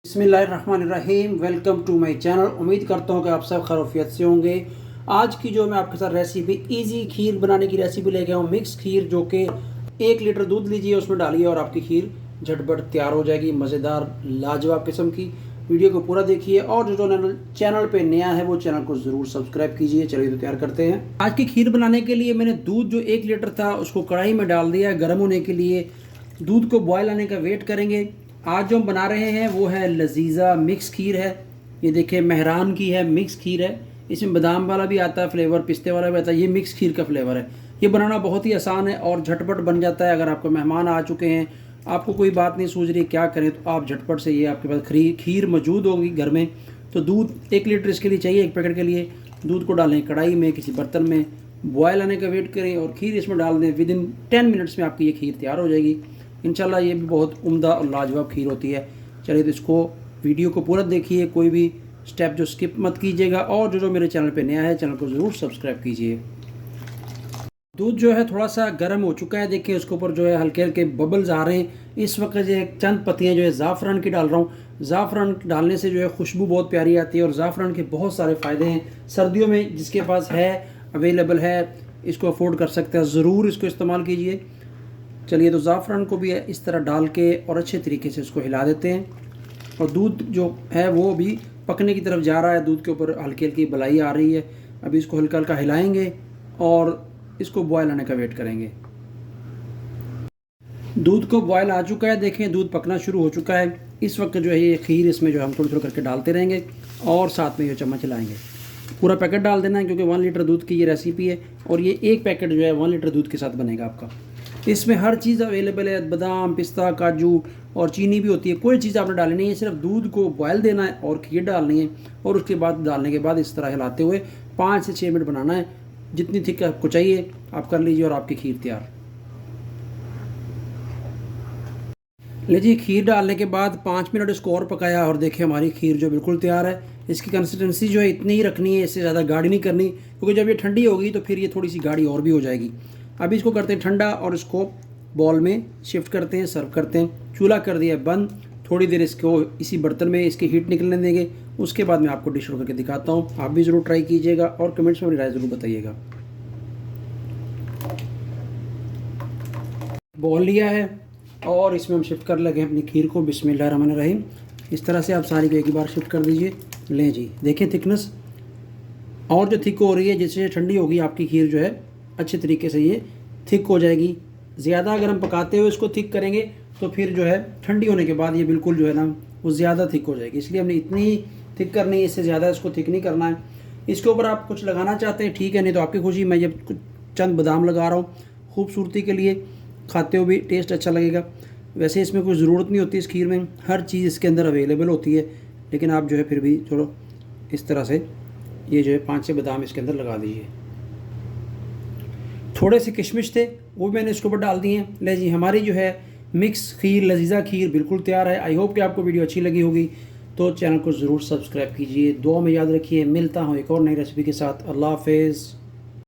बिस्मिल्लाहिर्रहमानिर्रहीम। Welcome to my channel. उम्मीद करता हूँ कि आप सब खैरियत से होंगे। आज की जो मैं आपके साथ रेसिपी इजी खीर बनाने की रेसिपी लेके आऊँ, मिक्स खीर, जो कि 1 लीटर दूध लीजिए, उसमें डालिए और आपकी खीर झटपट तैयार हो जाएगी। मज़ेदार लाजवाब किस्म की। वीडियो को पूरा देखिए और जो चैनल पे नया है वो चैनल को ज़रूर सब्सक्राइब कीजिए। चलिए तो तैयार करते हैं। आज की खीर बनाने के लिए मैंने दूध जो 1 लीटर था उसको कढ़ाई में डाल दिया गर्म होने के लिए। दूध को बॉयल आने का वेट करेंगे। आज जो हम बना रहे हैं वो है लजीज़ा मिक्स खीर है। ये देखिए मेहरान की है, मिक्स खीर है। इसमें बादाम वाला भी आता है फ्लेवर, पिस्ते वाला भी आता है। ये मिक्स खीर का फ्लेवर है। ये बनाना बहुत ही आसान है और झटपट बन जाता है। अगर आपको मेहमान आ चुके हैं, आपको कोई बात नहीं सूझ रही क्या करें, तो आप झटपट से, ये आपके पास खीर मौजूद होगी घर में। तो दूध 1 लीटर इसके लिए चाहिए, 1 पैकेट के लिए। दूध को डालें कढ़ाई में, किसी बर्तन में, बॉयल आने का वेट करें और खीर इसमें डाल दें। विदिन 10 मिनट्स में आपकी ये खीर तैयार हो जाएगी इंशाल्लाह। ये भी बहुत उम्दा और लाजवाब खीर होती है। चलिए तो इसको, वीडियो को पूरा देखिए, कोई भी स्टेप जो स्किप मत कीजिएगा। और जो मेरे चैनल पे नया है, चैनल को ज़रूर सब्सक्राइब कीजिए। दूध जो है थोड़ा सा गर्म हो चुका है। देखिए उसके ऊपर जो है हल्के हल्के बबल्स आ रहे हैं। इस वक्त जो है चंद पत्तियाँ जो है ज़ाफ़रान की डाल रहा हूँ। ज़ाफ़रान डालने से जो है खुशबू बहुत प्यारी आती है और ज़ाफ़रान के बहुत सारे फ़ायदे हैं। सर्दियों में जिसके पास है, अवेलेबल है, इसको अफोर्ड कर सकते हैं, ज़रूर इसको इस्तेमाल कीजिए। चलिए तो ज़ाफ़रान को भी इस तरह डाल के और अच्छे तरीके से इसको हिला देते हैं। और दूध जो है वो भी पकने की तरफ जा रहा है। दूध के ऊपर हल्की हल्की बलाई आ रही है। अभी इसको हल्का हल्का हिलाएंगे और इसको बॉयल आने का वेट करेंगे। दूध को बॉयल आ चुका है, देखें दूध पकना शुरू हो चुका है। इस वक्त जो है ये खीर इसमें जो हम थोड़ी थोड़ी करके डालते रहेंगे और साथ में ये चम्मच हिलाएंगे। पूरा पैकेट डाल देना है क्योंकि 1 लीटर दूध की ये रेसिपी है और ये 1 पैकेट जो है 1 लीटर दूध के साथ बनेगा आपका। इसमें हर चीज़ अवेलेबल है, बादाम, पिस्ता, काजू और चीनी भी होती है। कोई चीज़ आपने डालनी नहीं है, सिर्फ दूध को बॉयल देना है और खीर डालनी है और उसके बाद डालने के बाद इस तरह हिलाते हुए 5 से 6 मिनट बनाना है। जितनी थिक आपको चाहिए आप कर लीजिए और आपकी खीर तैयार। लीजिए खीर डालने के बाद 5 मिनट इसको और पकाया और देखिए हमारी खीर जो बिल्कुल तैयार है। इसकी कंसिस्टेंसी जो है इतनी ही रखनी है, इससे ज़्यादा गाढ़ी नहीं करनी, क्योंकि जब ये ठंडी होगी तो फिर ये थोड़ी सी गाढ़ी और भी हो जाएगी। अभी इसको करते हैं ठंडा और इसको बॉल में शिफ्ट करते हैं, सर्व करते हैं। चूल्हा कर दिया बंद। थोड़ी देर इसको इसी बर्तन में इसकी हीट निकलने देंगे। उसके बाद मैं आपको डिश करके दिखाता हूँ। आप भी ज़रूर ट्राई कीजिएगा और कमेंट्स में अपनी राय ज़रूर बताइएगा। बॉल लिया है और इसमें हम शिफ्ट कर लगे अपनी खीर को। बिस्मिल्लाहिर्रहमानिर्रहीम। इस तरह से आप सारी को एक ही बार शिफ्ट कर दीजिए। लें जी, देखें थिकनेस और जो थिक हो रही है, जैसे ठंडी होगी आपकी खीर जो है अच्छे तरीके से ये थिक हो जाएगी। ज़्यादा अगर हम पकाते हुए इसको थिक करेंगे तो फिर जो है ठंडी होने के बाद ये बिल्कुल जो है ना वो ज़्यादा थिक हो जाएगी। इसलिए हमने इतनी ही थिक करनी है, इससे ज़्यादा इसको थिक नहीं करना है। इसके ऊपर आप कुछ लगाना चाहते हैं ठीक है, नहीं तो आपकी खुशी। मैं ये चंद बादाम लगा रहा हूँ खूबसूरती के लिए, खाते हुए भी टेस्ट अच्छा लगेगा। वैसे इसमें कोई ज़रूरत नहीं होती, इस खीर में हर चीज़ इसके अंदर अवेलेबल होती है, लेकिन आप जो है फिर भी चलो इस तरह से ये जो है 5-6 बादाम इसके अंदर लगा दीजिए। थोड़े से किशमिश थे वो भी मैंने इसके ऊपर डाल दिए हैं। ले जी, हमारी जो है मिक्स खीर, लजीज़ा खीर बिल्कुल तैयार है। आई होप कि आपको वीडियो अच्छी लगी होगी, तो चैनल को ज़रूर सब्सक्राइब कीजिए। दुआ में याद रखिए। मिलता हूँ एक और नई रेसिपी के साथ। अल्लाह हाफ़िज़।